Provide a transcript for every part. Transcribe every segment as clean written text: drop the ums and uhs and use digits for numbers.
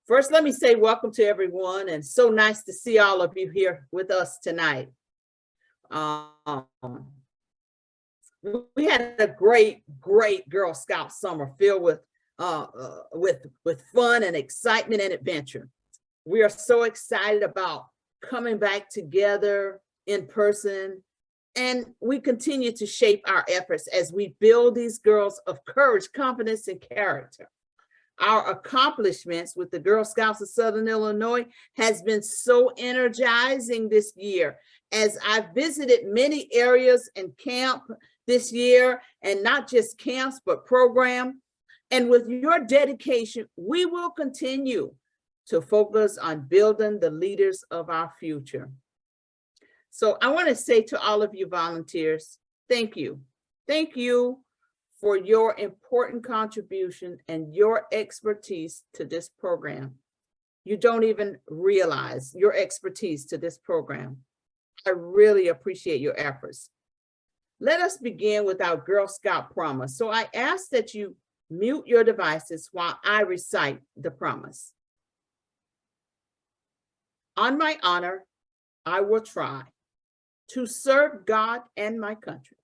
First, let me say welcome to everyone, and so nice to see all of you here with us tonight. We had a great Girl Scout summer filled with fun and excitement and adventure. We are so excited about coming back together in person, and we continue to shape our efforts as we build these girls of courage, confidence, and character. Our accomplishments with the Girl Scouts of Southern Illinois has been so energizing this year, as I visited many areas and camp this year, and not just camps, but program. And with your dedication, we will continue to focus on building the leaders of our future. So I want to say to all of you volunteers, thank you. Thank you for your important contribution and your expertise to this program. You don't even realize your expertise to this program. I really appreciate your efforts. Let us begin with our Girl Scout promise. So I ask that you mute your devices while I recite the promise. On my honor, I will try to serve God and my country,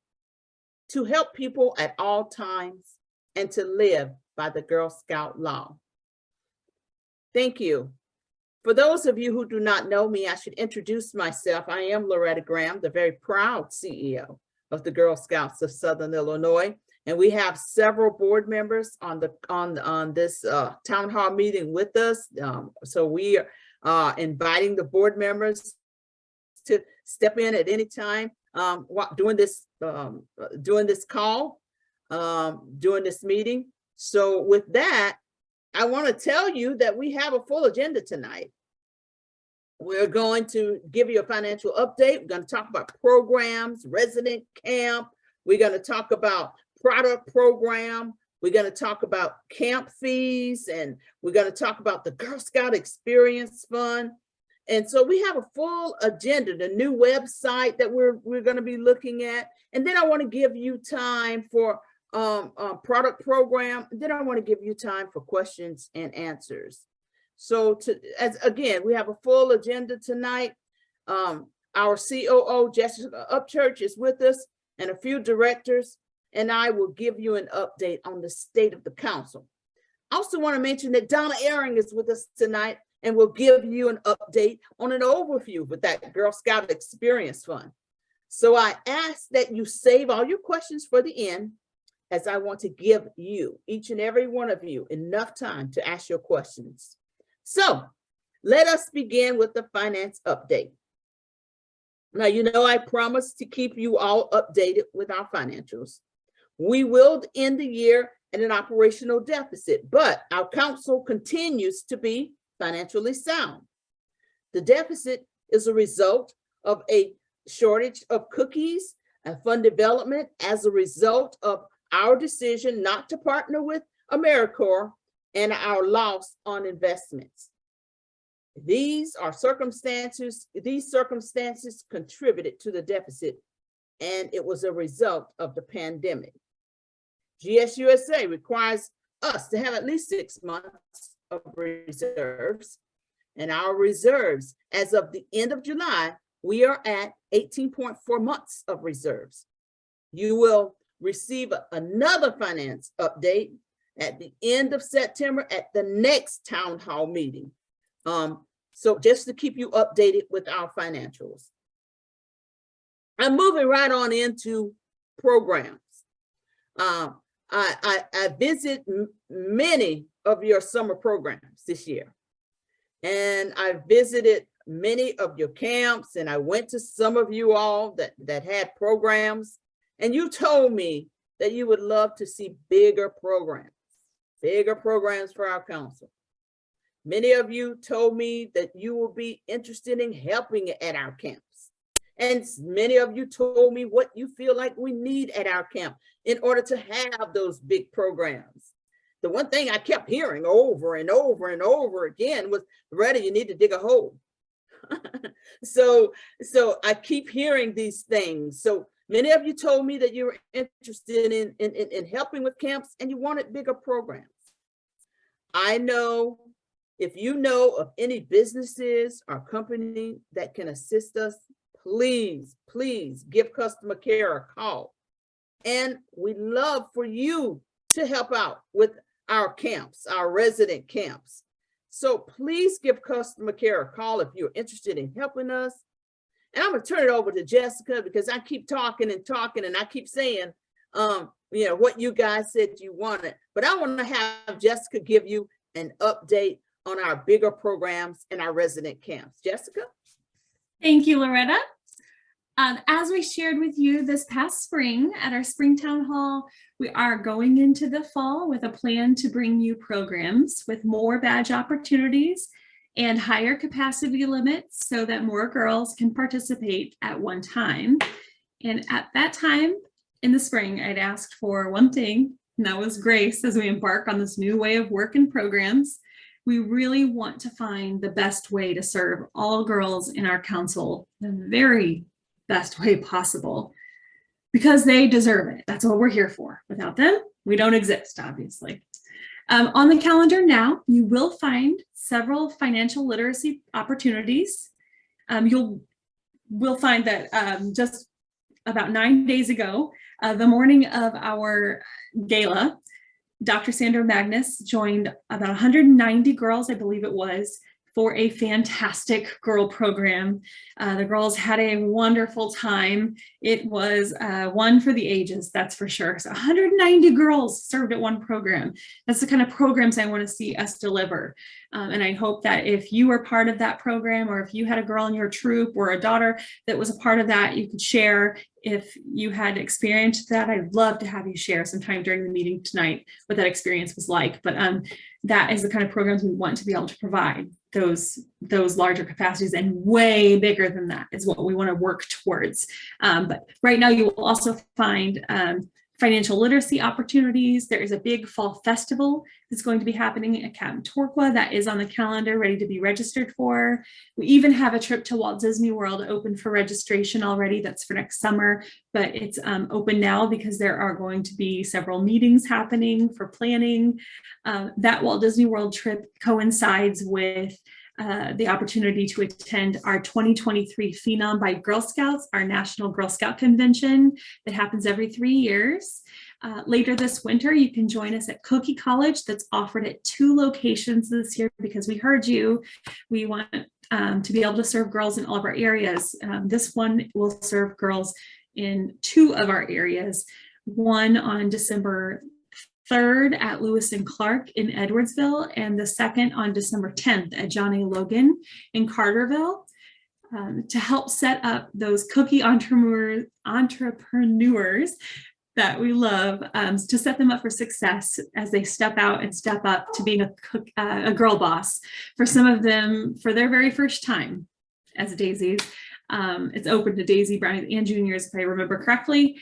to help people at all times, and to live by the Girl Scout law. Thank you. For those of you who do not know me, I should introduce myself. I am Loretta Graham, the very proud CEO of the Girl Scouts of Southern Illinois. And we have several board members on this town hall meeting with us. So we are inviting the board members to step in at any time during this call, during this meeting. So with that, I want to tell you that we have a full agenda tonight. We're going to give you a financial update. We're going to talk about programs, resident camp. We're going to talk about product program. We're going to talk about camp fees, and we're going to talk about the Girl Scout Experience Fund. And so we have a full agenda, the new website that we're going to be looking at. And then I want to give you time for product program. And then I want to give you time for questions and answers. So again, we have a full agenda tonight. Our COO, Jessica Upchurch, is with us, and a few directors, and I will give you an update on the state of the council. I also want to mention that Donna Ehring is with us tonight, and we'll give you an update on an overview with that Girl Scout Experience Fund. So I ask that you save all your questions for the end, as I want to give you, each and every one of you, enough time to ask your questions. So let us begin with the finance update. Now, you know, I promised to keep you all updated with our financials. We will end the year at an operational deficit, but our council continues to be financially sound. The deficit is a result of a shortage of cookies and fund development as a result of our decision not to partner with AmeriCorps and our loss on investments. These circumstances contributed to the deficit, and it was a result of the pandemic. GSUSA requires us to have at least 6 months of reserves, and our reserves as of the end of July, we are at 18.4 months of reserves. You will receive another finance update at the end of September at the next town hall meeting. So just to keep you updated with our financials. I'm moving right on into programs. I visit many of your summer programs this year, and I visited many of your camps, and I went to some of you all that had programs, and you told me that you would love to see bigger programs for our council. Many of you told me that you will be interested in helping at our camps. And many of you told me what you feel like we need at our camp in order to have those big programs. The one thing I kept hearing over and over and over again was, Loretta, you need to dig a hole. So I keep hearing these things. So many of you told me that you were interested in helping with camps and you wanted bigger programs. I know If you know of any businesses or company that can assist us, please, please give customer care a call. And we love for you to help out with our camps, our resident camps. So please give customer care a call if you're interested in helping us. And I'm gonna turn it over to Jessica because I keep talking and talking and I keep saying, what you guys said you wanted, but I want to have Jessica give you an update on our bigger programs and our resident camps. Jessica? Thank you, Loretta. As we shared with you this past spring at our spring town hall, we are going into the fall with a plan to bring you programs with more badge opportunities and higher capacity limits so that more girls can participate at one time. And at that time in the spring, I'd asked for one thing, and that was grace as we embark on this new way of work and programs. We really want to find the best way to serve all girls in our council the very best way possible because they deserve it. That's what we're here for. Without them, we don't exist, obviously. On the calendar now, you will find several financial literacy opportunities. We'll find that just about 9 days ago, the morning of our gala, Dr. Sandra Magnus joined about 190 girls, I believe it was, for a fantastic girl program. The girls had a wonderful time. It was one for the ages, that's for sure. So 190 girls served at one program. That's the kind of programs I want to see us deliver. And I hope that if you were part of that program, or if you had a girl in your troop or a daughter that was a part of that, you could share. If you had experienced that, I'd love to have you share sometime during the meeting tonight what that experience was like. But that is the kind of programs we want to be able to provide. Those larger capacities, and way bigger than that is what we want to work towards. But right now you will also find financial literacy opportunities. There is a big fall festival that's going to be happening at Camp Torquay that is on the calendar, ready to be registered for. We even have a trip to Walt Disney World open for registration already. That's for next summer, but it's open now because there are going to be several meetings happening for planning. That Walt Disney World trip coincides with the opportunity to attend our 2023 Phenom by Girl Scouts, our National Girl Scout Convention that happens every 3 years. Later this winter, you can join us at Cookie College that's offered at 2 locations this year because we heard you. We want to be able to serve girls in all of our areas. This one will serve girls in 2 of our areas, one on December 3rd at Lewis and Clark in Edwardsville, and the second on December 10th at John A. Logan in Carterville, to help set up those cookie entrepreneurs that we love, to set them up for success as they step out and step up to being a girl boss. For some of them, for their very first time as daisies. It's open to daisy, brownies, and juniors, if I remember correctly.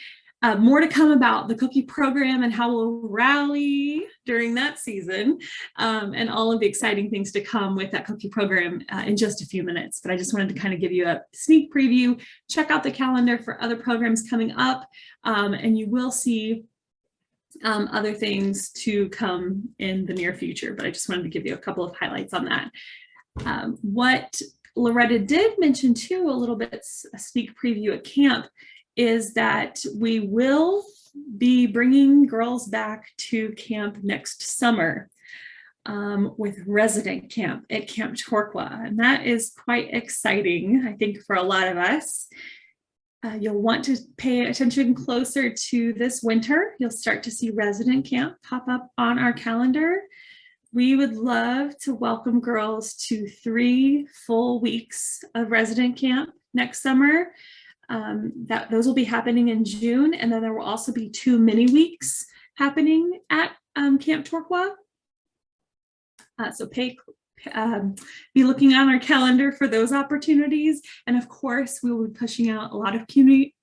More to come about the cookie program and how we'll rally during that season, and all of the exciting things to come with that cookie program in just a few minutes. But I just wanted to kind of give you a sneak preview. Check out the calendar for other programs coming up, and you will see other things to come in the near future. But I just wanted to give you a couple of highlights on that. What Loretta did mention too, a little bit, a sneak preview at camp, is that we will be bringing girls back to camp next summer with resident camp at Camp Torquay. And that is quite exciting, I think, for a lot of us. You'll want to pay attention closer to this winter. You'll start to see resident camp pop up on our calendar. We would love to welcome girls to 3 full weeks of resident camp next summer. Those will be happening in June, and then there will also be 2 mini weeks happening at Camp Torquay. So be looking on our calendar for those opportunities, and of course we will be pushing out a lot of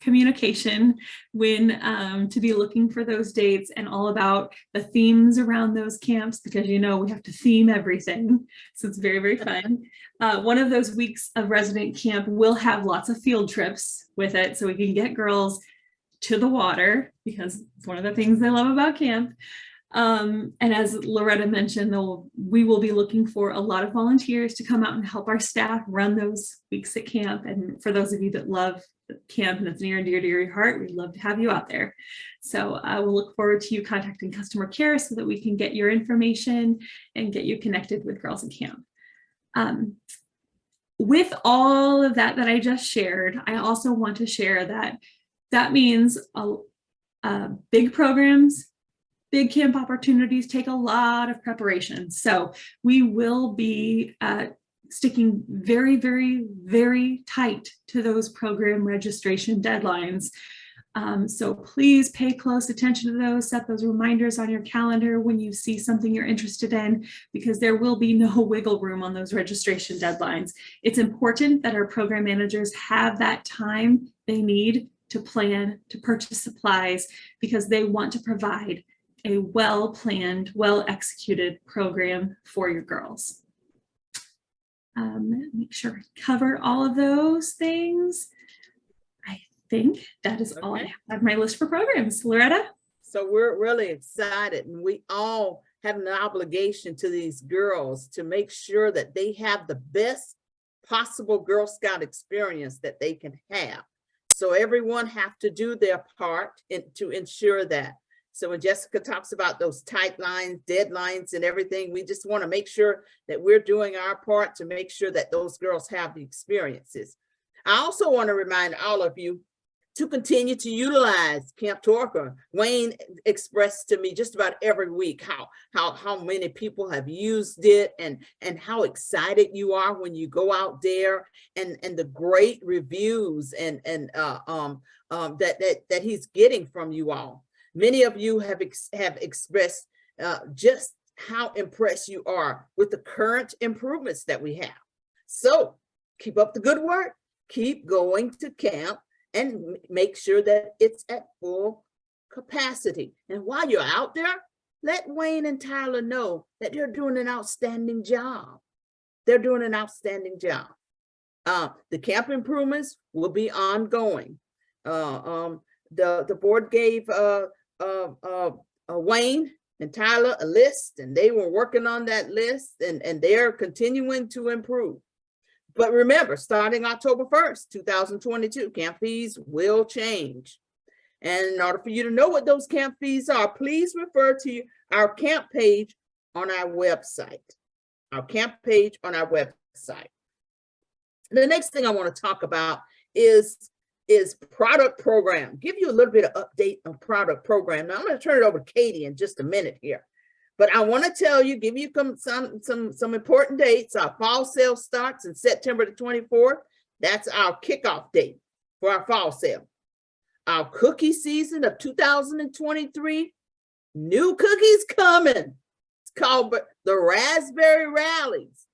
communication when to be looking for those dates and all about the themes around those camps, because we have to theme everything, so it's very, very fun. One of those weeks of resident camp will have lots of field trips with it, so we can get girls to the water, because it's one of the things they love about camp. And as Loretta mentioned, there will we will be looking for a lot of volunteers to come out and help our staff run those weeks at camp. And for those of you that love camp and it's near and dear to your heart, we'd love to have you out there. So I will look forward to you contacting customer care so that we can get your information and get you connected with Girls in Camp. With all of that I just shared, I also want to share that means big programs, big camp opportunities take a lot of preparation. So we will be sticking very, very, very tight to those program registration deadlines. So please pay close attention to those, set those reminders on your calendar when you see something you're interested in, because there will be no wiggle room on those registration deadlines. It's important that our program managers have that time they need to plan, to purchase supplies, because they want to provide a well-planned, well-executed program for your girls. Make sure I cover all of those things. I think that is all I have on my list for programs. Loretta? So we're really excited, and we all have an obligation to these girls to make sure that they have the best possible Girl Scout experience that they can have. So everyone have to do their part to ensure that. So when Jessica talks about those tight lines, deadlines and everything, we just want to make sure that we're doing our part to make sure that those girls have the experiences. I also want to remind all of you to continue to utilize Camp Torca. Wayne expressed to me just about every week how many people have used it and how excited you are when you go out there, and the great reviews and that he's getting from you all. Many of you have expressed just how impressed you are with the current improvements that we have. So keep up the good work, keep going to camp, and make sure that it's at full capacity. And while you're out there, let Wayne and Tyler know that they're doing an outstanding job. They're doing an outstanding job. The camp improvements will be ongoing. The board gave Wayne and Tyler a list, and they were working on that list, and they're continuing to improve. But remember, starting October 1st, 2022, camp fees will change. And in order for you to know what those camp fees are, please refer to our camp page on our website. Our camp page on our website. The next thing I want to talk about is product program. Give you a little bit of update on product program. Now I'm going to turn it over to Katie in just a minute here. But I want to tell you, give you some important dates. Our fall sale starts in September the 24th. That's our kickoff date for our fall sale. Our cookie season of 2023, new cookies coming. It's called the Raspberry Rallies.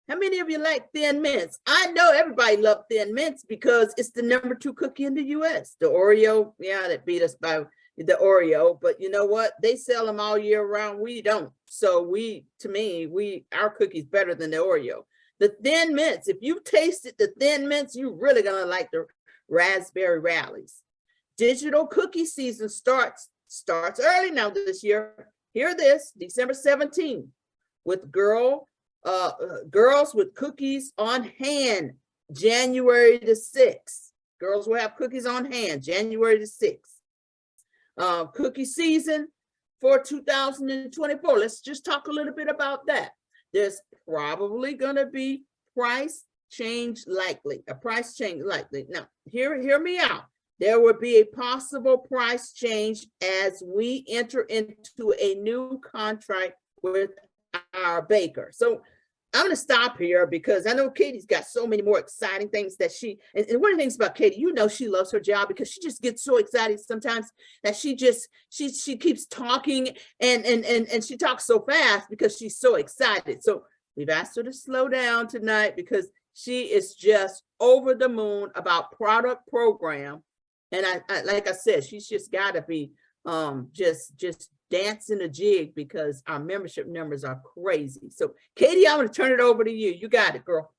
How many of you like Thin Mints? I know everybody loves Thin Mints because it's the #2 cookie in the US. The Oreo, yeah, that beat us by the Oreo, but you know what? They sell them all year round. We don't. So our cookie's better than the Oreo. The Thin Mints, if you tasted the Thin Mints, you're really gonna like the Raspberry Rallies. Digital cookie season starts early now this year. Hear this, December 17th, with Girls with Cookies on Hand, January the 6th. Girls will have cookies on hand, January the 6th. Cookie season for 2024. Let's just talk a little bit about that. There's probably going to be a price change likely. Now, hear me out. There will be a possible price change as we enter into a new contract with our baker. So I'm going to stop here because I know Katie's got so many more exciting things that and one of the things about Katie, you know, she loves her job because she just gets so excited sometimes that she keeps talking and she talks so fast because she's so excited. So we've asked her to slow down tonight because she is just over the moon about product program. And I like I said, she's just got to be just dancing a jig because our membership numbers are crazy. So Katie, I'm going to turn it over to you. You got it, girl.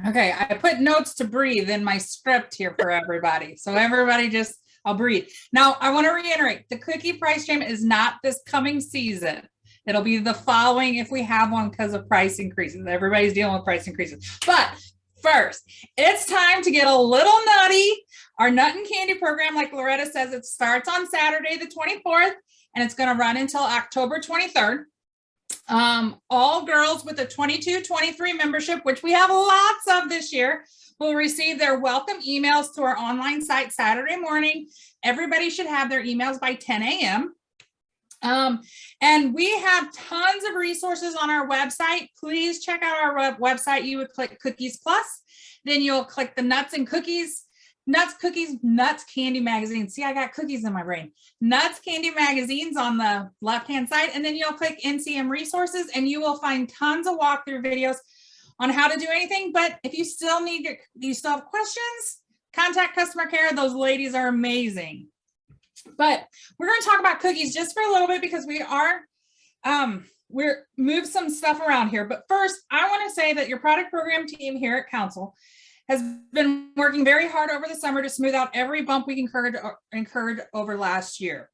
Okay, I put notes to breathe in my script here for everybody. So everybody I'll breathe. Now, I want to reiterate, the cookie price change is not this coming season. It'll be the following if we have one because of price increases. Everybody's dealing with price increases. But first, it's time to get a little nutty. Our Nut and Candy program, like Loretta says, it starts on Saturday the 24th, and it's going to run until October 23rd. All girls with a 22-23 membership, which we have lots of this year, will receive their welcome emails to our online site Saturday morning. Everybody should have their emails by 10 a.m. And we have tons of resources on our website. Please check out our website. You would click Cookies Plus, then you'll click the Nuts and Cookies, Nuts Candy Magazine. See, I got cookies in my brain. Nuts Candy Magazines on the left-hand side, and then you'll click NCM Resources, and you will find tons of walkthrough videos on how to do anything. But if you still have questions, contact customer care. Those ladies are amazing. But we're going to talk about cookies just for a little bit because we're moved some stuff around here. But first, I want to say that your product program team here at Council has been working very hard over the summer to smooth out every bump we incurred over last year.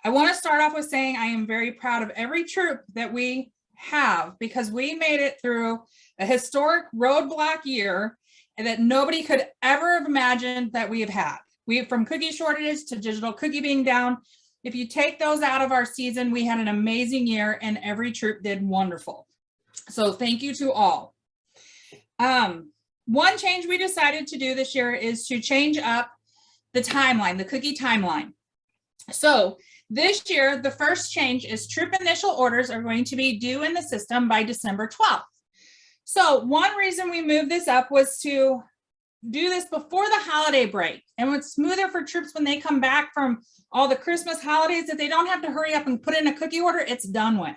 I want to start off with saying I am very proud of every troop that we have because we made it through a historic roadblock year and that nobody could ever have imagined that we have had. From cookie shortages to digital cookie being down. If you take those out of our season, we had an amazing year and every troop did wonderful. So thank you to all. One change we decided to do this year is to change up the timeline, the cookie timeline. So this year, the first change is troop initial orders are going to be due in the system by December 12th. So one reason we moved this up was to do this before the holiday break, and it's smoother for troops when they come back from all the Christmas holidays that they don't have to hurry up and put in a cookie order. It's done with.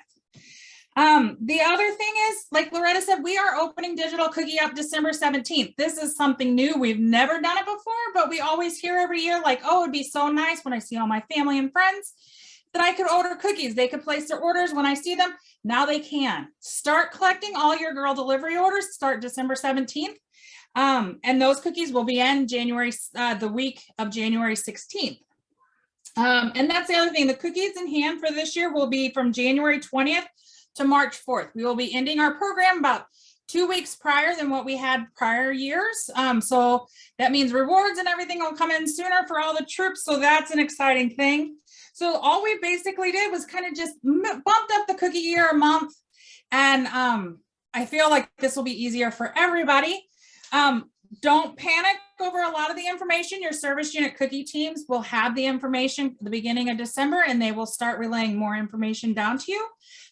The other thing is, like Loretta said, we are opening digital cookie up December 17th. This is something new. We've never done it before, but we always hear every year like, oh, it'd be so nice when I see all my family and friends that I could order cookies. They could place their orders when I see them. Now they can. Start collecting all your girl delivery orders. Start December 17th. And those cookies will be in the week of January 16th. And that's the other thing. The cookies in hand for this year will be from January 20th to March 4th. We will be ending our program about 2 weeks prior than what we had prior years. So that means rewards and everything will come in sooner for all the troops. So that's an exciting thing. So all we basically did was kind of just bumped up the cookie year a month. And I feel like this will be easier for everybody. Don't panic over a lot of the information. Your service unit cookie teams will have the information at the beginning of December, and they will start relaying more information down to you.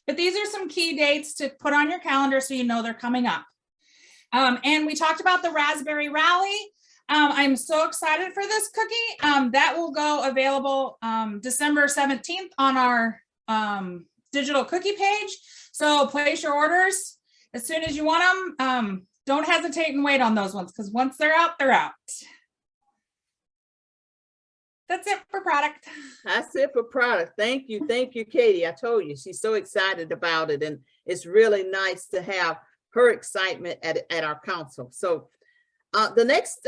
But these are some key dates to put on your calendar so you know they're coming up. And we talked about the Raspberry Rally. I'm so excited for this cookie. That will go available December 17th on our digital cookie page. So place your orders as soon as you want them. Don't hesitate and wait on those ones because once they're out, they're out. That's it for product. That's it for product. Thank you, Katie. I told you she's so excited about it, and it's really nice to have her excitement at our council. So the next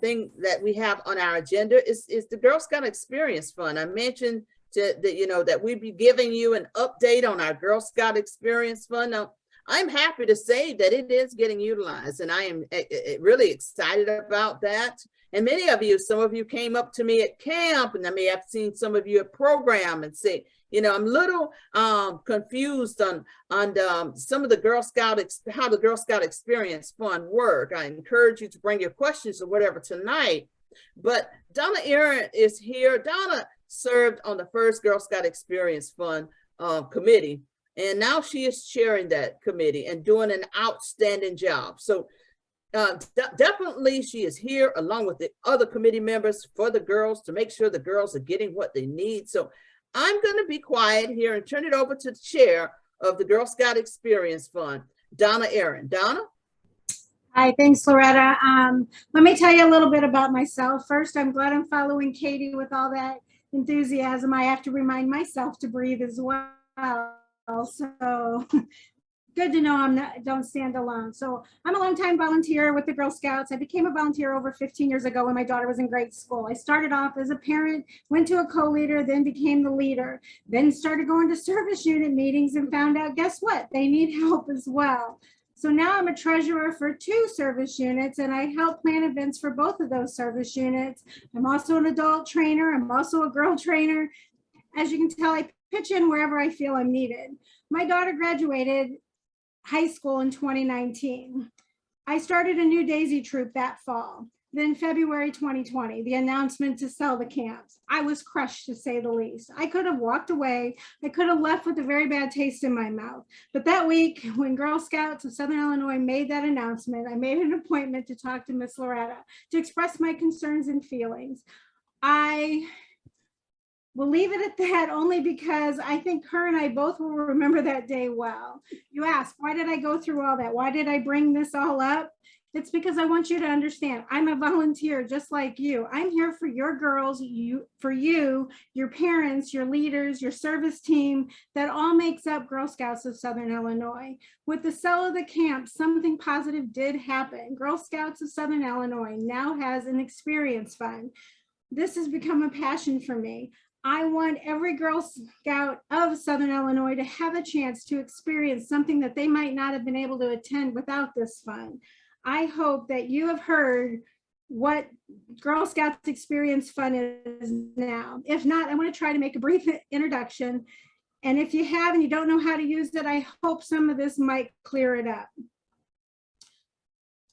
thing that we have on our agenda is the Girl Scout Experience Fund. I mentioned that we'd be giving you an update on our Girl Scout Experience Fund. Now, I'm happy to say that it is getting utilized, and I am really excited about that. And many of you, some of you came up to me at camp, and I may have seen some of you at program and say, I'm a little confused on some of the Girl Scout, how the Girl Scout Experience Fund work. I encourage you to bring your questions or whatever tonight. But Donna Aaron is here. Donna served on the first Girl Scout Experience Fund committee. And now she is chairing that committee and doing an outstanding job. So definitely she is here along with the other committee members for the girls to make sure the girls are getting what they need. So I'm going to be quiet here and turn it over to the chair of the Girl Scout Experience Fund, Donna Aaron. Donna? Hi, thanks, Loretta. Let me tell you a little bit about myself. First, I'm glad I'm following Katie with all that enthusiasm. I have to remind myself to breathe as well. So good to know don't stand alone. So I'm a longtime volunteer with the Girl Scouts. I became a volunteer over 15 years ago when my daughter was in grade school. I started off as a parent, went to a co-leader, then became the leader, then started going to service unit meetings and found out, guess what? They need help as well. So now I'm a treasurer for 2 service units, and I help plan events for both of those service units. I'm also an adult trainer. I'm also a girl trainer. As you can tell, I pitch in wherever I feel I'm needed. My daughter graduated high school in 2019. I started a new Daisy troop that fall. Then February 2020, the announcement to sell the camps. I was crushed, to say the least. I could have walked away. I could have left with a very bad taste in my mouth. But that week, when Girl Scouts of Southern Illinois made that announcement, I made an appointment to talk to Miss Loretta to express my concerns and feelings. I will leave it at that, only because I think her and I both will remember that day well. You ask, why did I go through all that? Why did I bring this all up? It's because I want you to understand, I'm a volunteer just like you. I'm here for your girls, for you, your parents, your leaders, your service team, that all makes up Girl Scouts of Southern Illinois. With the sale of the camp, something positive did happen. Girl Scouts of Southern Illinois now has an experience fund. This has become a passion for me. I want every Girl Scout of Southern Illinois to have a chance to experience something that they might not have been able to attend without this fund. I hope that you have heard what Girl Scouts Experience Fund is now. If not, I'm going to try to make a brief introduction. And if you have and you don't know how to use it, I hope some of this might clear it up.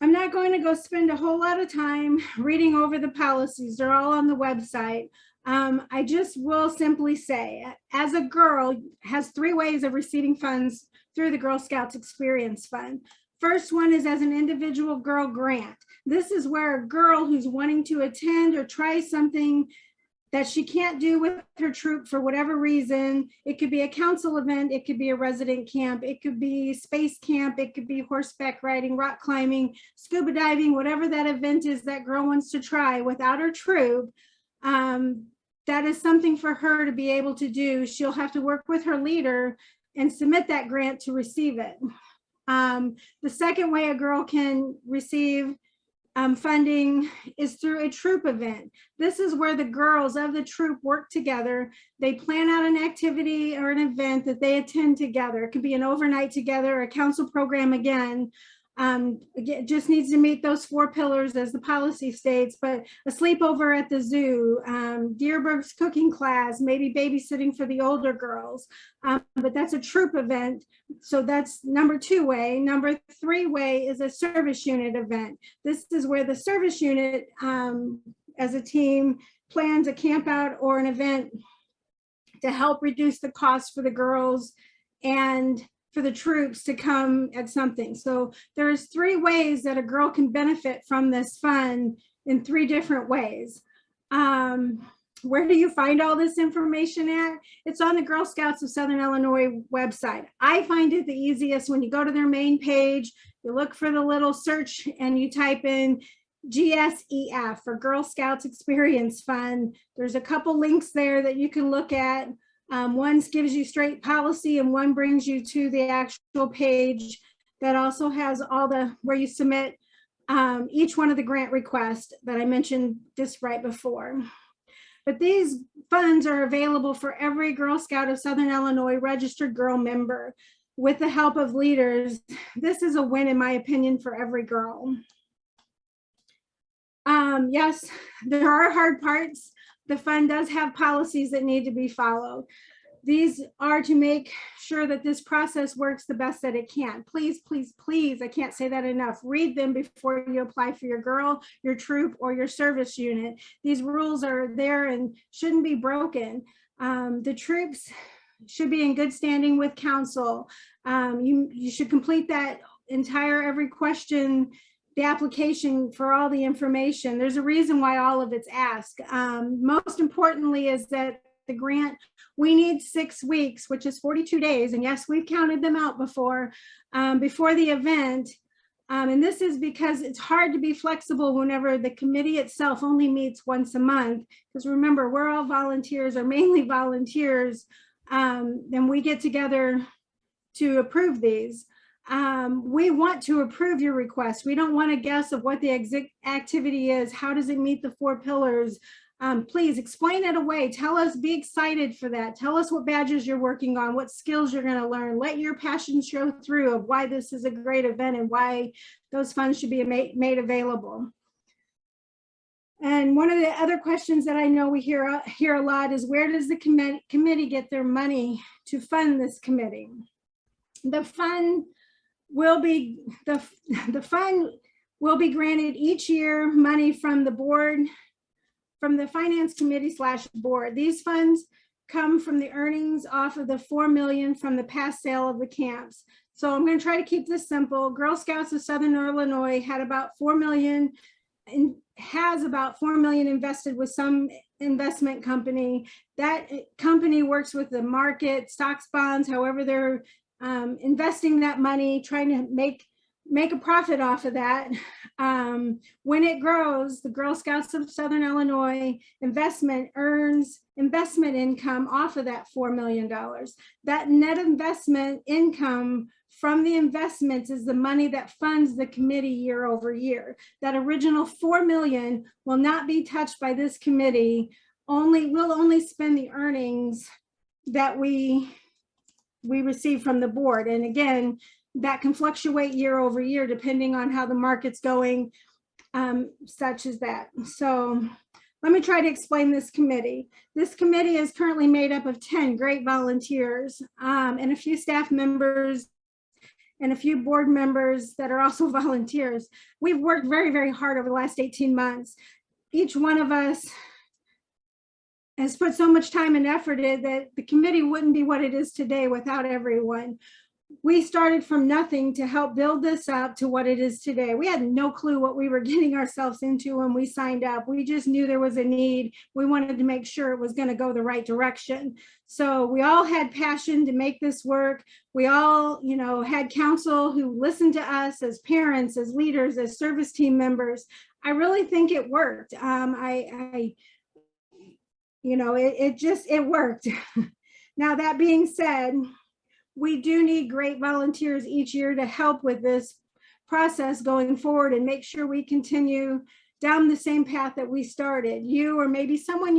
I'm not going to go spend a whole lot of time reading over the policies. They're all on the website. I just will simply say, as a girl, has 3 ways of receiving funds through the Girl Scouts Experience Fund. First one is as an individual girl grant. This is where a girl who's wanting to attend or try something that she can't do with her troop for whatever reason. It could be a council event, it could be a resident camp, it could be space camp, it could be horseback riding, rock climbing, scuba diving, whatever that event is that girl wants to try without her troop. That is something for her to be able to do. She'll have to work with her leader and submit that grant to receive it. The second way a girl can receive funding is through a troop event. This is where the girls of the troop work together. They plan out an activity or an event that they attend together. It could be an overnight together, a council program again. It just needs to meet those 4 pillars as the policy states, but a sleepover at the zoo, Deerberg's cooking class, maybe babysitting for the older girls. But that's a troop event. So that's number 2 way. Number 3 way is a service unit event. This is where the service unit as a team plans a camp out or an event to help reduce the cost for the girls and for the troops to come at something. So there's 3 ways that a girl can benefit from this fund in 3 different ways. Where do you find all this information at? It's on the Girl Scouts of Southern Illinois website. I find it the easiest when you go to their main page, you look for the little search and you type in GSEF for Girl Scouts Experience Fund. There's a couple links there that you can look at. One gives you straight policy and one brings you to the actual page that also has all the, where you submit each one of the grant requests that I mentioned just right before. But these funds are available for every Girl Scout of Southern Illinois registered girl member with the help of leaders. This is a win, in my opinion, for every girl. Yes, there are hard parts. The fund does have policies that need to be followed. These are to make sure that this process works the best that it can. Please, please, please, I can't say that enough. Read them before you apply for your girl, your troop, or your service unit. These rules are there and shouldn't be broken. The troops should be in good standing with council. You should complete that entire every question, the application for all the information. There's a reason why all of it's asked. Most importantly is that the grant, we need 6 weeks, which is 42 days. And yes, we've counted them out before the event. And this is because it's hard to be flexible whenever the committee itself only meets once a month. Because remember, we're all volunteers, or mainly volunteers. Then we get together to approve these. we want to approve your request. We don't want to guess of what the activity is. How does it meet the 4 pillars? Please explain it away. Tell us, be excited for that. Tell us what badges you're working on, what skills you're going to learn. Let your passion show through of why this is a great event and why those funds should be made available. And one of the other questions that I know we hear a lot is, where does the committee get their money to fund this committee? The fund will be granted each year money from the board, from the finance committee / board. These funds come from the earnings off of the 4 million from the past sale of the camps. So I'm going to try to keep this simple. Girl Scouts of Southern Illinois had about 4 million and has about 4 million invested with some investment company. That company works with the market, stocks, bonds, however they're investing that money, trying to make a profit off of that. When it grows, the Girl Scouts of Southern Illinois investment earns investment income off of that $4 million. That net investment income from the investments is the money that funds the committee year over year. That original 4 million will not be touched by this committee. We'll only spend the earnings that we receive from the board. And again, that can fluctuate year over year depending on how the market's going, such as that. So let me try to explain this committee. This committee is currently made up of 10 great volunteers and a few staff members and a few board members that are also volunteers. We've worked very, very hard over the last 18 months. Each one of us has put so much time and effort in that the committee wouldn't be what it is today without everyone. We started from nothing to help build this up to what it is today. We had no clue what we were getting ourselves into when we signed up. We just knew there was a need. We wanted to make sure it was going to go the right direction. So we all had passion to make this work. We all, had counsel who listened to us as parents, as leaders, as service team members. I really think it worked. It worked. Now, that being said, we do need great volunteers each year to help with this process going forward and make sure we continue down the same path that we started. You or maybe someone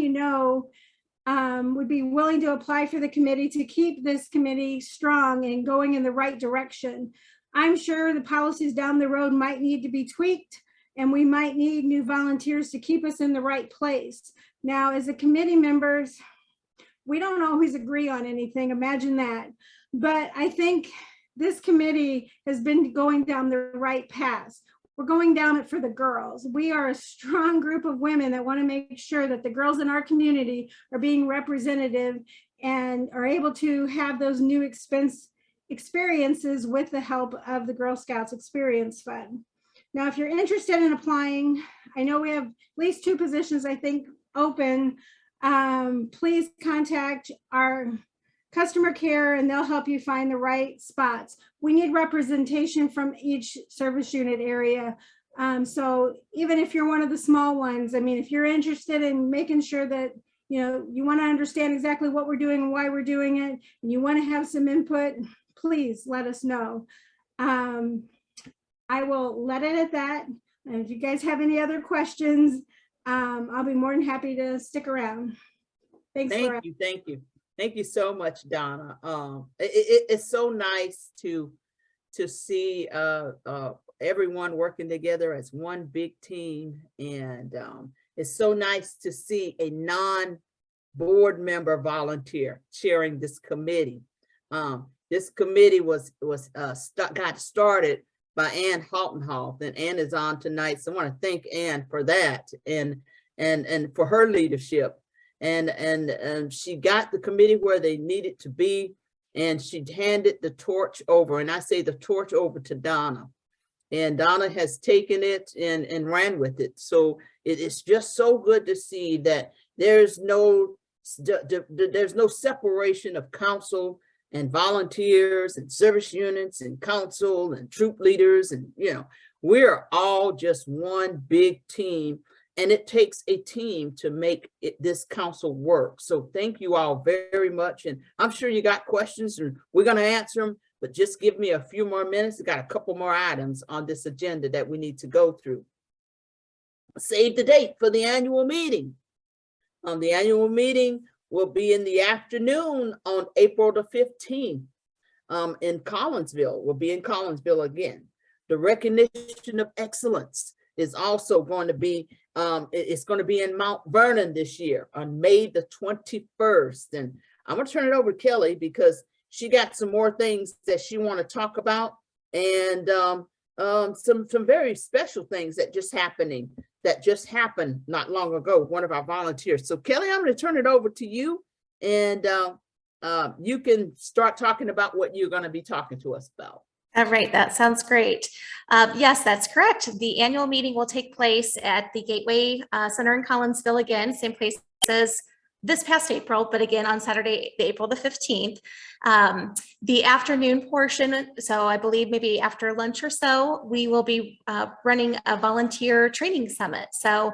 would be willing to apply for the committee to keep this committee strong and going in the right direction. I'm sure the policies down the road might need to be tweaked, and we might need new volunteers to keep us in the right place. Now, as a committee members, we don't always agree on anything, imagine that. But I think this committee has been going down the right path. We're going down it for the girls. We are a strong group of women that want to make sure that the girls in our community are being representative and are able to have those new experiences with the help of the Girl Scouts Experience Fund. Now, if you're interested in applying, I know we have at least 2 positions, I think, open. Please contact our customer care and they'll help you find the right spots. We need representation from each service unit area. So even if you're one of the small ones, if you're interested in making sure that you want to understand exactly what we're doing and why we're doing it, and you want to have some input, please let us know. I will let it at that. And if you guys have any other questions, I'll be more than happy to stick around. Thanks. Thank you. Thank you so much, Donna. It's so nice to see everyone working together as one big team, and it's so nice to see a non-board member volunteer chairing this committee. This committee got started by Ann Haltenhoff, and Ann is on tonight, so I want to thank Ann for that and for her leadership. And she got the committee where they needed to be, and she handed the torch over, and I say the torch over to Donna. And Donna has taken it and ran with it. So it is just so good to see that there's no separation of council and volunteers and service units and council and troop leaders. And, we're all just one big team. And it takes a team to make this council work. So thank you all very much. And I'm sure you got questions and we're going to answer them. but just give me a few more minutes. I got a couple more items on this agenda that we need to go through. Save the date for the annual meeting. The annual meeting will be in the afternoon on April the 15th in Collinsville. We'll be in Collinsville again. The recognition of excellence is also going to be, it's going to be in Mount Vernon this year on May the 21st. And I'm going to turn it over to Kelly because she got some more things that she want to talk about, and some very special things that just happened not long ago, one of our volunteers. So Kelly, I'm going to turn it over to you, and you can start talking about what you're going to be talking to us about. All right, that sounds great. Yes, that's correct. The annual meeting will take place at the Gateway Center in Collinsville again, same place as this past April, but again on Saturday, April the 15th. The afternoon portion, so I believe maybe after lunch or so, we will be running a volunteer training summit. So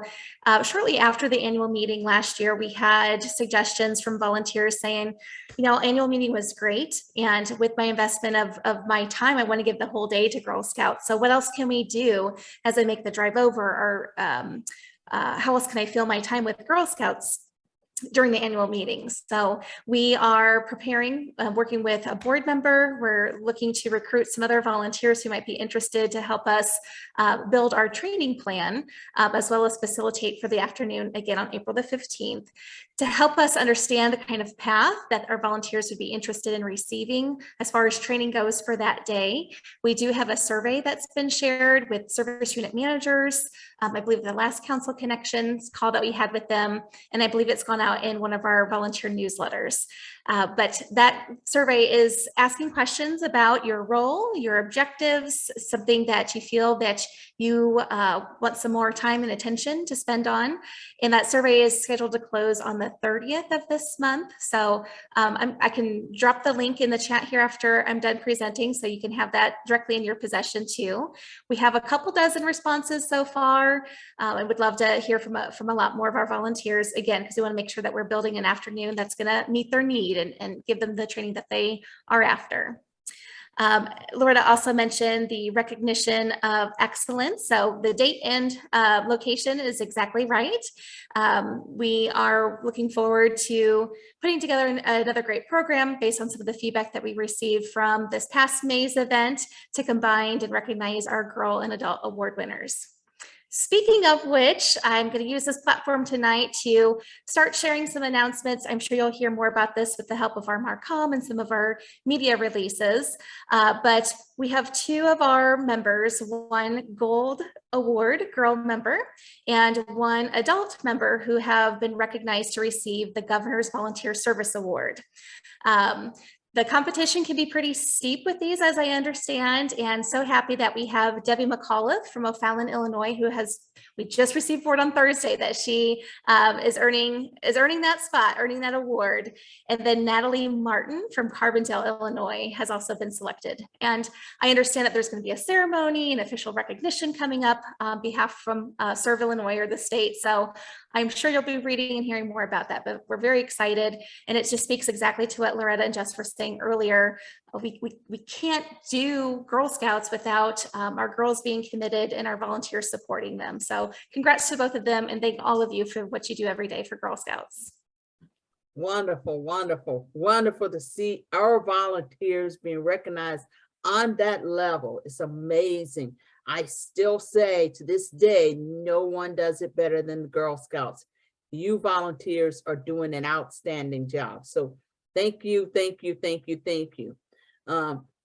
shortly after the annual meeting last year, we had suggestions from volunteers saying, you know, annual meeting was great. And with my investment of my time, I want to give the whole day to Girl Scouts. So what else can we do as I make the drive over? Or how else can I fill my time with Girl Scouts during the annual meetings? So we are preparing, working with a board member. We're looking to recruit some other volunteers who might be interested to help us build our training plan, as well as facilitate for the afternoon again on April the 15th, to help us understand the kind of path that our volunteers would be interested in receiving as far as training goes for that day. We do have a survey that's been shared with service unit managers. I believe the last Council Connections call that we had with them, and I believe it's gone out in one of our volunteer newsletters. But that survey is asking questions about your role, your objectives, something that you feel that you want some more time and attention to spend on. And that survey is scheduled to close on the 30th of this month. So I can drop the link in the chat here after I'm done presenting, so you can have that directly in your possession too. We have a couple dozen responses so far. I would love to hear from a lot more of our volunteers, again, because we want to make sure that we're building an afternoon that's going to meet their need and give them the training that they are after. Loretta also mentioned the recognition of excellence. So the date and location is exactly right. We are looking forward to putting together another great program based on some of the feedback that we received from this past May's event to combine and recognize our Girl and Adult Award winners. Speaking of which, I'm going to use this platform tonight to start sharing some announcements. I'm sure you'll hear more about this with the help of our Marcom and some of our media releases. But we have two of our members, one Gold Award Girl member and one adult member who have been recognized to receive the Governor's Volunteer Service Award. The competition can be pretty steep with these, as I understand, and so happy that we have Debbie McAuliffe from O'Fallon, Illinois, we just received word on Thursday that she is earning that spot, earning that award. And then Natalie Martin from Carbondale, Illinois has also been selected. And I understand that there's going to be a ceremony and official recognition coming up on behalf from Serve Illinois or the state. So I'm sure you'll be reading and hearing more about that, but we're very excited. And it just speaks exactly to what Loretta and Jess were saying earlier. We can't do Girl Scouts without our girls being committed and our volunteers supporting them. So congrats to both of them, and thank all of you for what you do every day for Girl Scouts. Wonderful, wonderful, wonderful to see our volunteers being recognized on that level. It's amazing. I still say to this day, no one does it better than the Girl Scouts. You volunteers are doing an outstanding job. So thank you, thank you, thank you, thank you.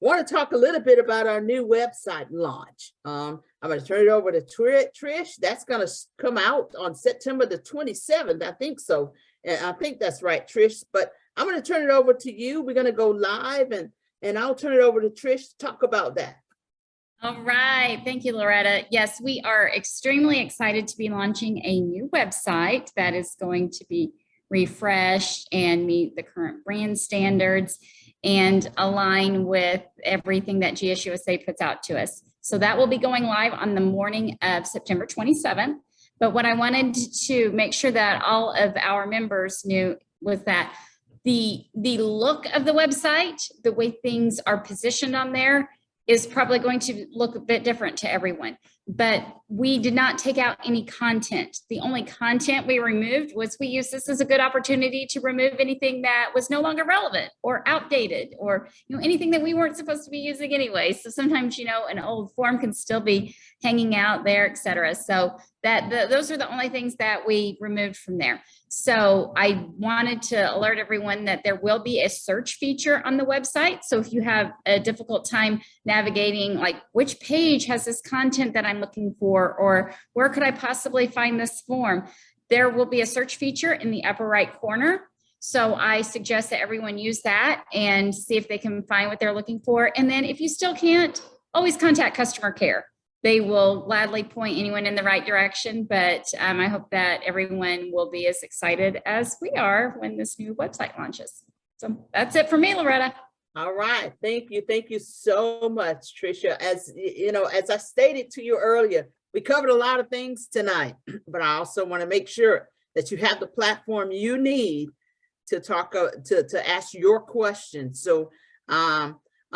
Want to talk a little bit about our new website launch. I'm going to turn it over to Trish. That's going to come out on September the 27th. I think so. And I think that's right, Trish. But I'm going to turn it over to you. We're going to go live, and I'll turn it over to Trish to talk about that. All right. Thank you, Loretta. Yes, we are extremely excited to be launching a new website that is going to be refreshed and meet the current brand standards and align with everything that GSUSA puts out to us. So that will be going live on the morning of September 27th. But what I wanted to make sure that all of our members knew was that the look of the website, the way things are positioned on there is probably going to look a bit different to everyone. But we did not take out any content. The only content we removed was we used this as a good opportunity to remove anything that was no longer relevant or outdated, or anything that we weren't supposed to be using anyway. So sometimes, an old form can still be hanging out there, et cetera. So those are the only things that we removed from there. So I wanted to alert everyone that there will be a search feature on the website. So if you have a difficult time navigating, like, which page has this content that I'm looking for, or where could I possibly find this form, there will be a search feature in the upper right corner. So I suggest that everyone use that and see if they can find what they're looking for. And then if you still can't, always contact customer care. They will gladly point anyone in the right direction, but I hope that everyone will be as excited as we are when this new website launches. So that's it for me, Loretta. All right, thank you. Thank you so much, Tricia. As as I stated to you earlier, we covered a lot of things tonight, but I also want to make sure that you have the platform you need to talk, to ask your questions. So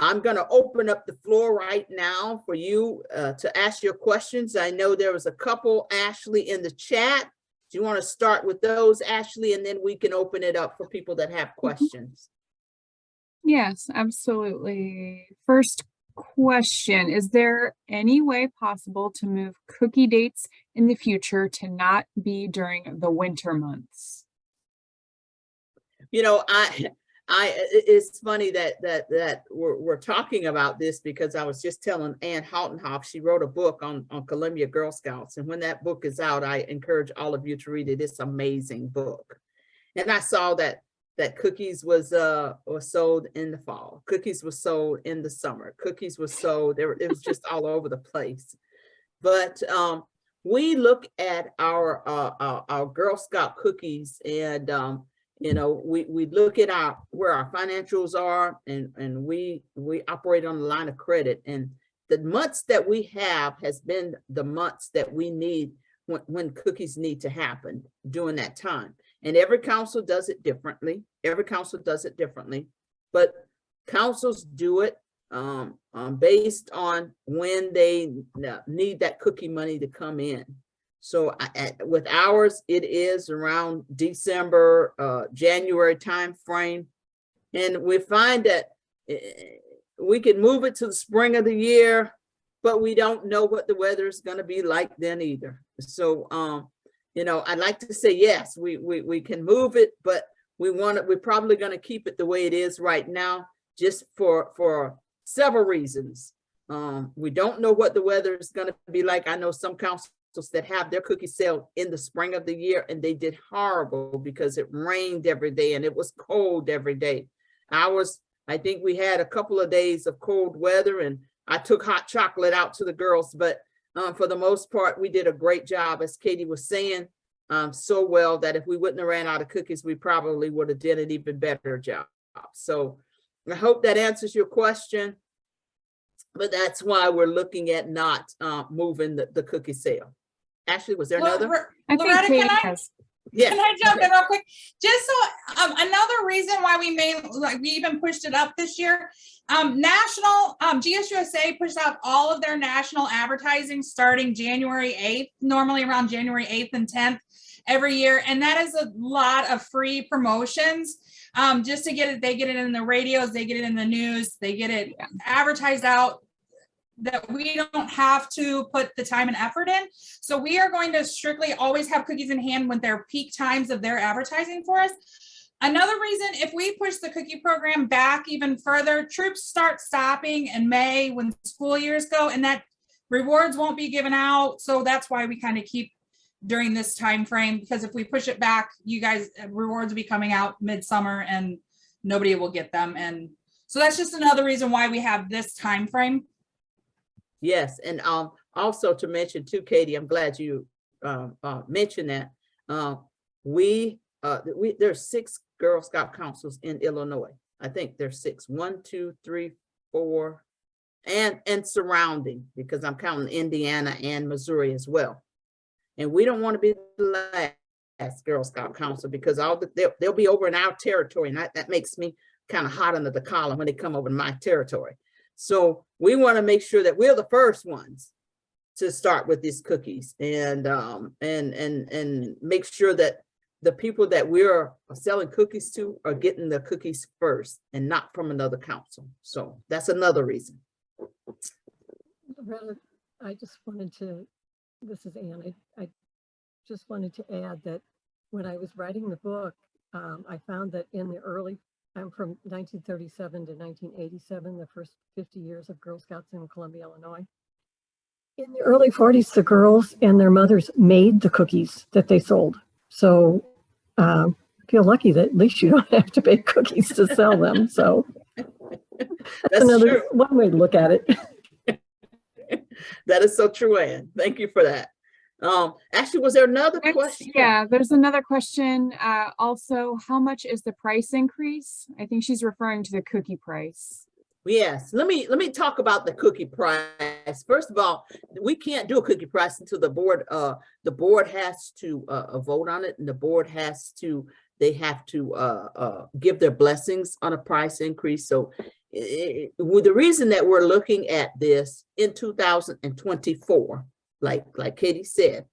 I'm going to open up the floor right now for you to ask your questions. I know there was a couple, Ashley, in the chat. Do you want to start with those, Ashley, and then we can open it up for people that have questions? Yes, absolutely. First question, is there any way possible to move cookie dates in the future to not be during the winter months? It's funny that we're talking about this, because I was just telling Ann Haltenhoff, she wrote a book on Columbia Girl Scouts. And when that book is out, I encourage all of you to read it. It's an amazing book. And I saw that cookies was sold in the fall. Cookies were sold in the summer. Cookies were sold, it was just all over the place. But we look at our Girl Scout cookies, and we look at where our financials are, and we operate on the line of credit. And the months that we have has been the months that we need when cookies need to happen during that time. And every council does it differently. But councils do it based on when they need that cookie money to come in. So with ours, it is around December, January time frame. And we find that we can move it to the spring of the year, but we don't know what the weather is going to be like then either. So, I'd like to say, yes, we can move it, but we're probably going to keep it the way it is right now, just for several reasons. We don't know what the weather is going to be like. I know some councils that have their cookie sale in the spring of the year, and they did horrible because it rained every day and it was cold every day. Ours, I think we had a couple of days of cold weather, and I took hot chocolate out to the girls, but for the most part, we did a great job, as Katie was saying, so well that if we wouldn't have ran out of cookies, we probably would have did an even better job. So I hope that answers your question, but that's why we're looking at not moving the cookie sale. Ashley, was there another? I think Loretta, Katie has. Yeah. Can I jump in real quick? Just so another reason why we even pushed it up this year. National GSUSA pushed out all of their national advertising starting January 8th, normally around January 8th and 10th every year. And that is a lot of free promotions. Just to get it, they get it in the radios, they get it in the news, they get it advertised out, that we don't have to put the time and effort in. So we are going to strictly always have cookies in hand when they're peak times of their advertising for us. Another reason, if we push the cookie program back even further, troops start stopping in May when school years go, and that rewards won't be given out. So that's why we kind of keep during this time frame, because if we push it back, you guys, rewards will be coming out midsummer and nobody will get them. And so that's just another reason why we have this time frame. Yes, and also to mention too, Katie, I'm glad you mentioned that. There's 6 Girl Scout councils in Illinois. I think there's 6, 1, 2, 3, 4, and surrounding, because I'm counting Indiana and Missouri as well. And we don't want to be the Girl Scout Council, because they'll be over in our territory, and that makes me kind of hot under the collar when they come over to my territory. So we want to make sure that we're the first ones to start with these cookies, and make sure that the people that we're selling cookies to are getting the cookies first and not from another council. So that's another reason. Loretta, I just wanted to, this is Anne, I just wanted to add that when I was writing the book, I found that in the early, I'm from 1937 to 1987, the first 50 years of Girl Scouts in Columbia, Illinois. In the early 40s, the girls and their mothers made the cookies that they sold. So I feel lucky that at least you don't have to bake cookies to sell them. So That's true. one way to look at it. That is so true, Ann. Thank you for that. Actually, was there another question? Yeah, there's another question. Also, how much is the price increase? I think she's referring to the cookie price. Yes, let me talk about the cookie price. First of all, we can't do a cookie price until the board has to vote on it, and the board has to, they have to give their blessings on a price increase. So the reason that we're looking at this in 2024, like Katie said,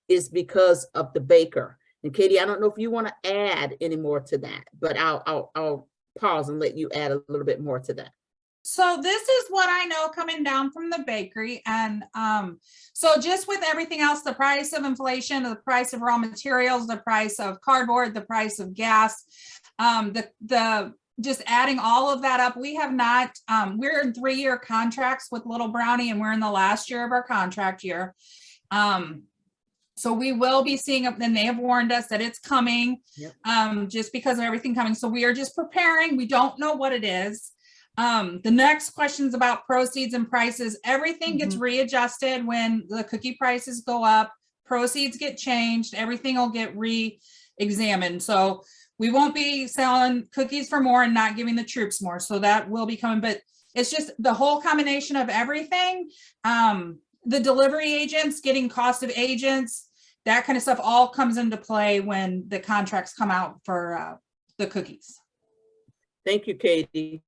is because of the baker. And Katie, I don't know if you want to add any more to that, but I'll pause and let you add a little bit more to that. So this is what I know coming down from the bakery. And so just with everything else, the price of inflation, the price of raw materials, the price of cardboard, the price of gas, just adding all of that up, we have not, we're in 3-year contracts with Little Brownie, and we're in the last year of our contract year. So we will be seeing, and they have warned us that it's coming, just because of everything coming. So we are just preparing. We don't know what it is. The next questions about proceeds and prices. Everything gets readjusted when the cookie prices go up, proceeds get changed, everything will get re-examined. So we won't be selling cookies for more and not giving the troops more. So that will be coming, but it's just the whole combination of everything. The delivery agents, getting cost of agents, that kind of stuff all comes into play when the contracts come out for the cookies. Thank you, Katie.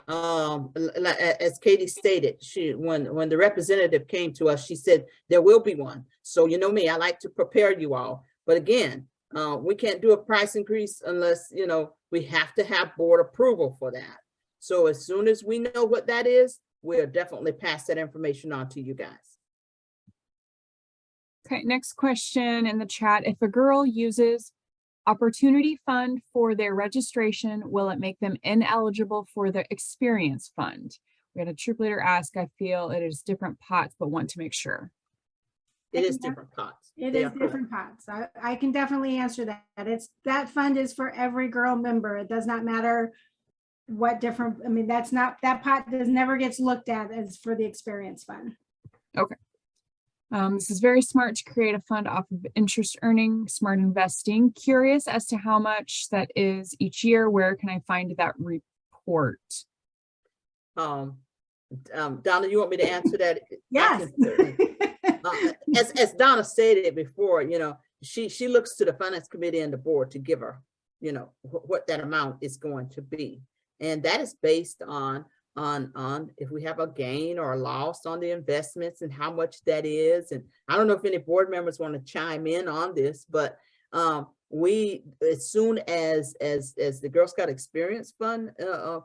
As Katie stated, when the representative came to us, she said there will be one. So you know me, I like to prepare you all. But again, we can't do a price increase unless, you know, we have to have board approval for that. So as soon as we know what that is, we'll definitely pass that information on to you guys. Okay, next question in the chat. If a girl uses Opportunity Fund for their registration, will it make them ineligible for the Experience Fund? We had a troop leader ask, I feel it is different pots, but want to make sure. It is different pots. It They is are correct. different pots. I can definitely answer that. That fund is for every girl member. It does not matter what different, I mean, that pot never gets looked at as for the Experience Fund. Okay. This is very smart to create a fund off of interest earning, smart investing. Curious as to how much that is each year. Where can I find that report? Donna, you want me to answer that? Yes. As Donna stated before, you know, she looks to the finance committee and the board to give her, you know, what that amount is going to be. And that is based on if we have a gain or a loss on the investments and how much that is. And I don't know if any board members want to chime in on this, but we, as soon as the Girl Scout Experience Fund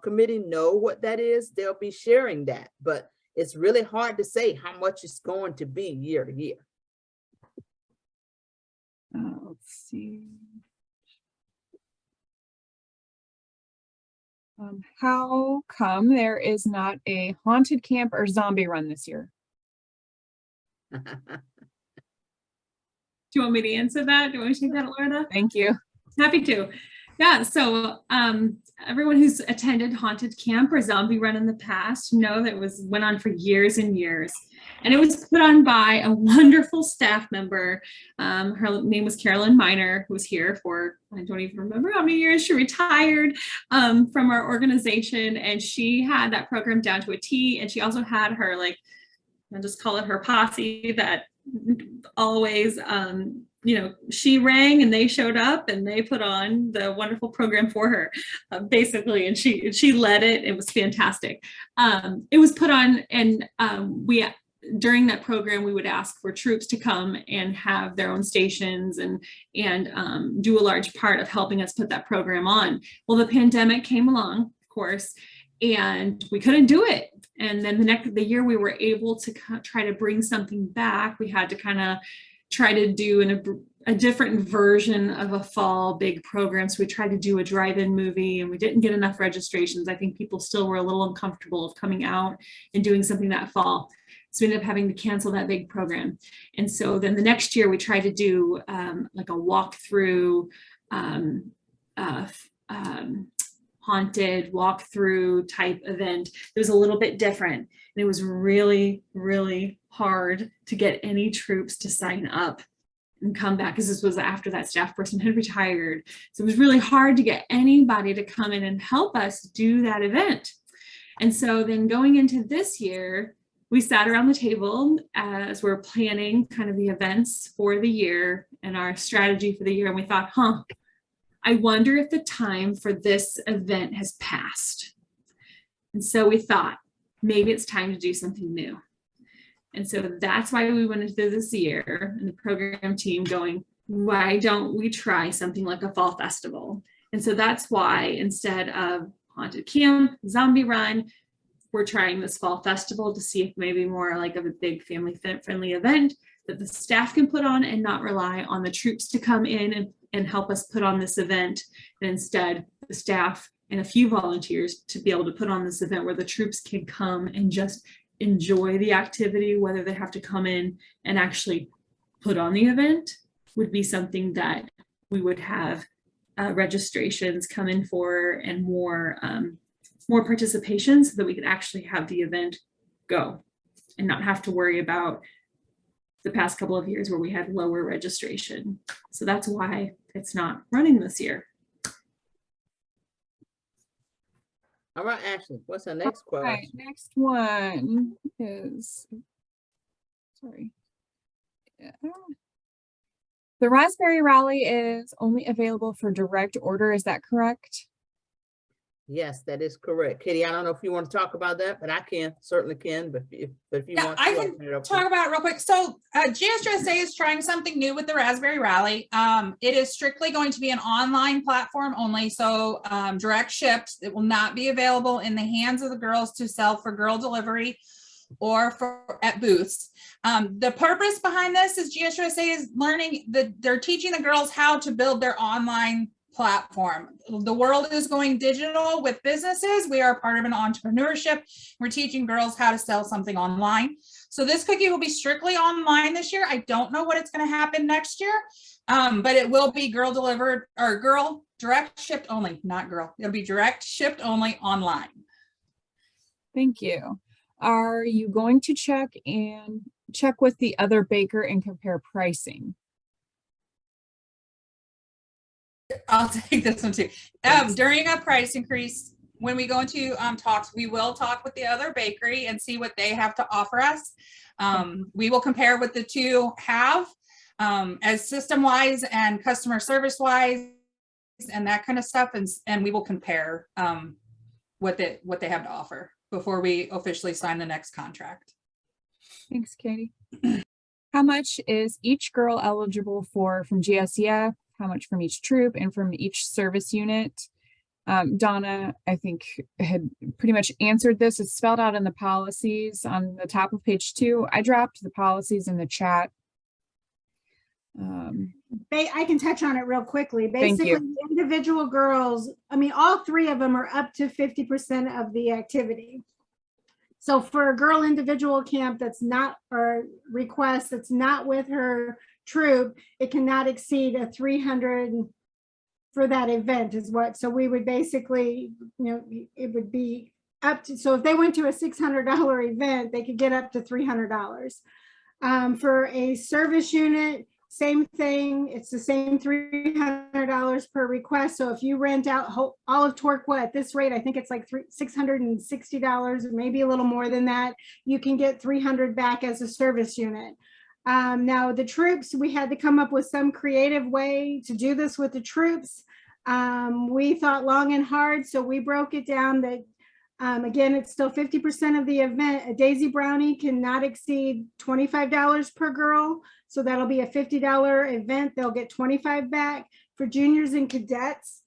committee know what that is, they'll be sharing that. But it's really hard to say how much it's going to be year to year. Let's see. How come there is not a haunted camp or zombie run this year? Do you want me to answer that? Do you want me to take that, Loretta? Thank you. Happy to. Yeah, so everyone who's attended Haunted Camp or Zombie Run in the past know that went on for years and years. And it was put on by a wonderful staff member. Her name was Carolyn Miner, who was here for, I don't even remember how many years. She retired from our organization, and she had that program down to a T. And she also had her, like, I'll just call it her posse that always she rang and they showed up and they put on the wonderful program for her, basically. And she led it. It was fantastic. It was put on, and during that program, we would ask for troops to come and have their own stations and do a large part of helping us put that program on. Well, the pandemic came along, of course, and we couldn't do it. And then the year we were able to try to bring something back, we had to kind of try to do a different version of a fall big program. So we tried to do a drive-in movie, and we didn't get enough registrations. I think people still were a little uncomfortable of coming out and doing something that fall. So we ended up having to cancel that big program. And so then the next year we tried to do like a walkthrough, haunted walkthrough type event. It was a little bit different. And it was really, really hard to get any troops to sign up and come back, because this was after that staff person had retired. So it was really hard to get anybody to come in and help us do that event. And so then going into this year, we sat around the table as we're planning kind of the events for the year and our strategy for the year. And we thought, I wonder if the time for this event has passed. And so we thought, maybe it's time to do something new. And so that's why we went into this year, and the program team going, why don't we try something like a fall festival? And so that's why, instead of haunted camp, zombie run, we're trying this fall festival to see if maybe more like of a big family friendly event that the staff can put on and not rely on the troops to come in and help us put on this event. And instead, the staff and a few volunteers to be able to put on this event where the troops can come and just enjoy the activity, whether they have to come in and actually put on the event would be something that we would have registrations come in for, and more participation, so that we could actually have the event go and not have to worry about the past couple of years where we had lower registration. So that's why it's not running this year. All right, Ashley, what's the next All right, question? next one is, sorry. Yeah. The Raspberry Rally is only available for direct order. Is that correct? Yes, that is correct. Katie, I don't know if you want to talk about that, but I certainly can, but if you Yeah, want to. I I'll can turn it over to talk you. about it real quick. So GSUSA is trying something new with the Raspberry Rally. It is strictly going to be an online platform only. So direct shipped. It will not be available in the hands of the girls to sell for girl delivery or at booths. The purpose behind this is GSUSA is they're teaching the girls how to build their online platform. The world is going digital with businesses. We are part of an entrepreneurship. We're teaching girls how to sell something online. So this cookie will be strictly online this year. I don't know what it's going to happen next year, but it will be girl delivered or girl direct shipped only, not girl. It'll be direct shipped only online. Thank you. Are you going to check with the other baker and compare pricing? I'll take this one too. During a price increase, when we go into talks, we will talk with the other bakery and see what they have to offer us. We will compare what the two have as system wise and customer service wise and that kind of stuff. And we will compare what they have to offer before we officially sign the next contract. Thanks, Katie. How much is each girl eligible for from GSEF? How much from each troop and from each service unit? Donna, I think, had pretty much answered this. It's spelled out in the policies on the top of page 2. I dropped the policies in the chat. I can touch on it real quickly. Thank you. Basically, the individual girls, I mean, all 3 of them are up to 50% of the activity. So for a girl individual camp that's not, or request that's not with her troop, it cannot exceed a 300 for that event is what. So we would basically, it would be up to, so if they went to a $600 event, they could get up to $300. For a service unit, same thing. It's the same $300 per request. So if you rent out all of Torquay at this rate, I think it's like $660 or maybe a little more than that. You can get $300 back as a service unit. Now the troops, we had to come up with some creative way to do this with the troops. We thought long and hard, so we broke it down that, again, it's still 50% of the event. A Daisy Brownie cannot exceed $25 per girl. So that'll be a $50 event. They'll get 25 back. For juniors and cadets,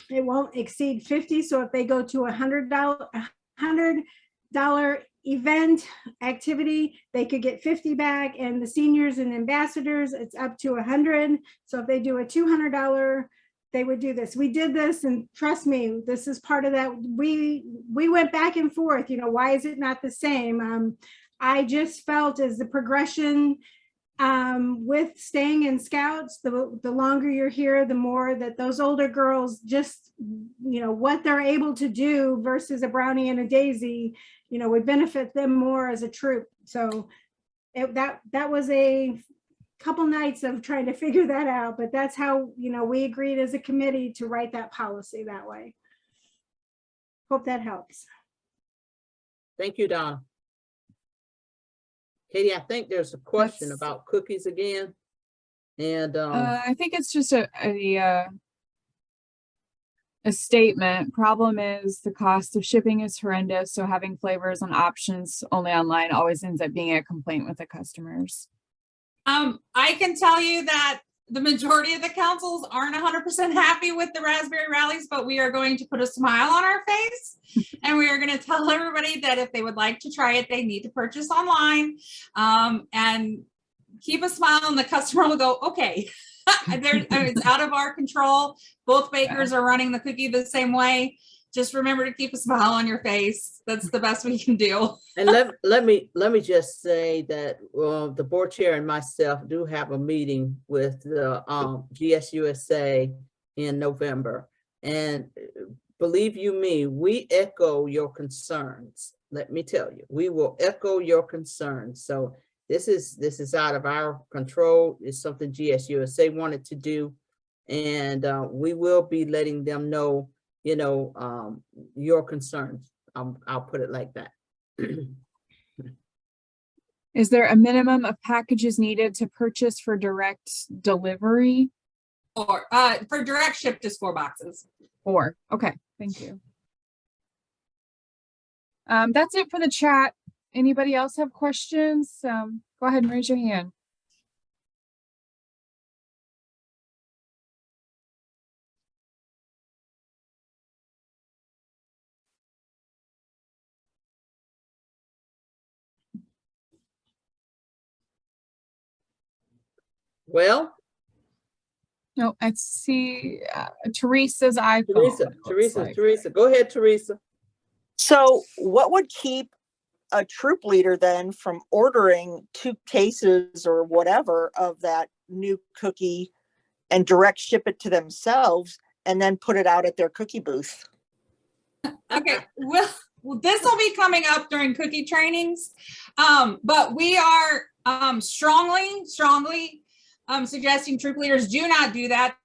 it won't exceed 50. So if they go to $100 event activity, they could get 50 back. And the seniors and ambassadors, it's up to 100. So if they do a $200, they would do this. We did this, and trust me, this is part of that. We went back and forth, you know, why is it not the same? I just felt as the progression with staying in Scouts, the longer you're here, the more that those older girls just, you know, what they're able to do versus a Brownie and a Daisy, you know, would benefit them more as a troop. So that was a couple nights of trying to figure that out, but that's how, you know, we agreed as a committee to write that policy that way. Hope that helps. Thank you, Donna. Katie, I think there's a question That's- about cookies again. And I think it's just a statement. Problem is the cost of shipping is horrendous. So having flavors and options only online always ends up being a complaint with the customers. I can tell you that the majority of the councils aren't 100% happy with the raspberry rallies, but we are going to put a smile on our face and we are going to tell everybody that if they would like to try it, they need to purchase online, and keep a smile, and the customer will go, okay. It's out of our control. Both bakers are running the cookie the same way. Just remember to keep a smile on your face. That's the best we can do. and let me just say that the board chair and myself do have a meeting with the GSUSA in November, and believe you me, we echo your concerns. Let me tell you, we will echo your concerns. So this is out of our control. It's something GSUSA wanted to do, and we will be letting them know, you know, your concerns. I'll put it like that. Is there a minimum of packages needed to purchase for direct delivery? Or for direct ship, just 4 boxes. 4. Okay, thank you. That's it for the chat. Anybody else have questions? Go ahead and raise your hand. Well, No, I see Teresa's iPhone. it looks like. Teresa, go ahead, Teresa. So what would keep a troop leader then from ordering 2 cases or whatever of that new cookie and direct ship it to themselves and then put it out at their cookie booth? Okay, well, this will be coming up during cookie trainings, but we are strongly suggesting troop leaders do not do that.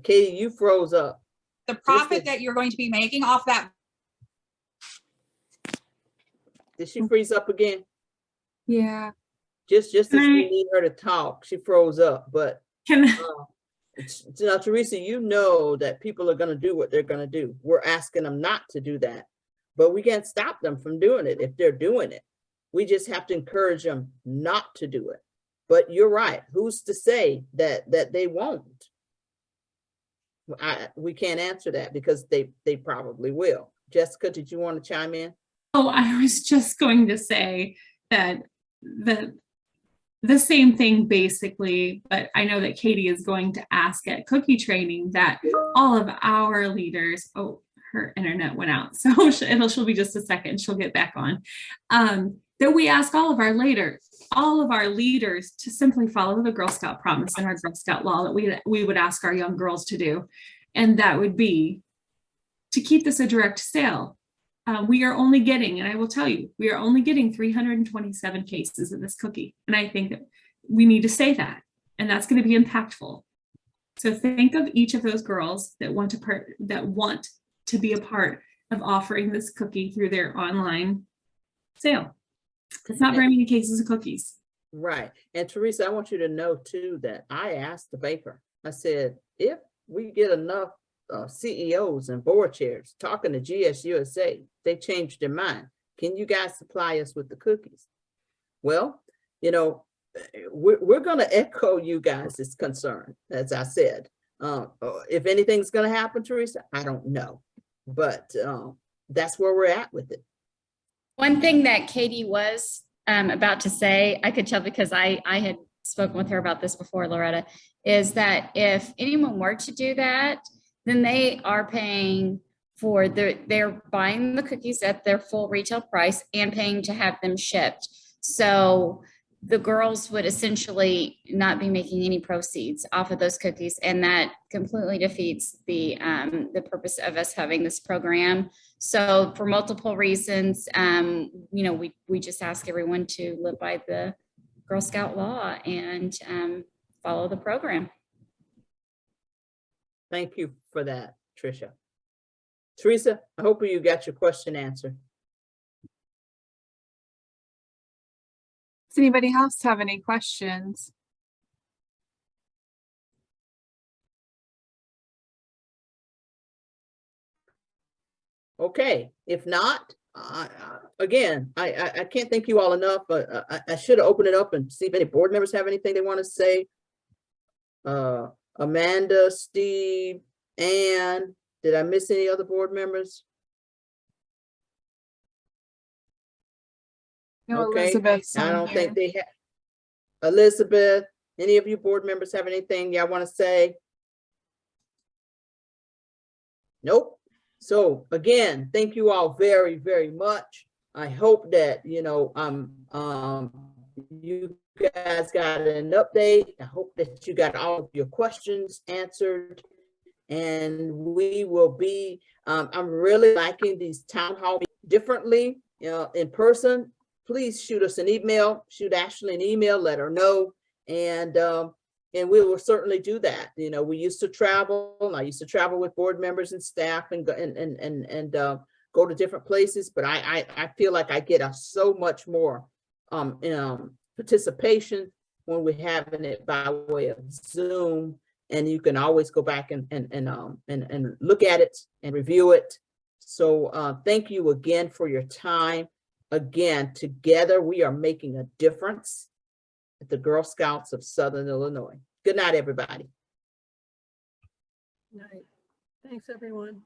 Katie, you froze up. The profit that you're going to be making off that. Did she freeze up again? Yeah. Just as we Right. need her to talk, she froze up. But Can now, Teresa, you know that people are going to do what they're going to do. We're asking them not to do that, but we can't stop them from doing it if they're doing it. We just have to encourage them not to do it. But you're right. Who's to say that they won't? We can't answer that because they probably will. Jessica, did you want to chime in? Oh, I was just going to say that the same thing basically, but I know that Katie is going to ask at cookie training that all of our leaders, oh, her internet went out. So she'll be just a second, she'll get back on. That we ask all of our leaders to simply follow the Girl Scout promise and our Girl Scout law that we would ask our young girls to do. And that would be to keep this a direct sale. We are only getting, and I will tell you, we are only getting 327 cases of this cookie. And I think that we need to say that, and that's going to be impactful. So think of each of those girls that want to be a part of offering this cookie through their online sale. It's not very many cases of cookies. Right. And Teresa, I want you to know too, that I asked the baker, I said, if we get enough CEOs and board chairs talking to GSUSA, they changed their mind. Can you guys supply us with the cookies? Well, you know, we're going to echo you guys' concern, as I said. If anything's going to happen, Teresa, I don't know. But that's where we're at with it. One thing that Katie was about to say, I could tell because I had spoken with her about this before, Loretta, is that if anyone were to do that, then they are paying for they're buying the cookies at their full retail price and paying to have them shipped. So the girls would essentially not be making any proceeds off of those cookies, and that completely defeats the purpose of us having this program. So for multiple reasons, you know, we just ask everyone to live by the Girl Scout law and follow the program. Thank you for that, Tricia. Teresa, I hope you got your question answered. Does anybody else have any questions? Okay, if not, again, I can't thank you all enough, but I should have opened it up and see if any board members have anything they want to say. Amanda, Steve, Ann, did I miss any other board members? No, Okay, Elizabeth's I on don't think here. they have. Elizabeth, any of you board members have anything y'all want to say? Nope. So again, thank you all very, very much. I hope that, you know, you guys got an update. I hope that you got all of your questions answered. And we will be, I'm really liking these town hall differently, you know, in person. Please shoot us an email, shoot Ashley an email, let her know. And we will certainly do that. You know, we used to travel. I used to travel with board members and staff and go to different places. But I feel like I get so much more participation when we're having it by way of Zoom. And you can always go back and look at it and review it. So thank you again for your time. Again, together we are making a difference at the Girl Scouts of Southern Illinois. Good night, everybody. Night. Thanks, everyone.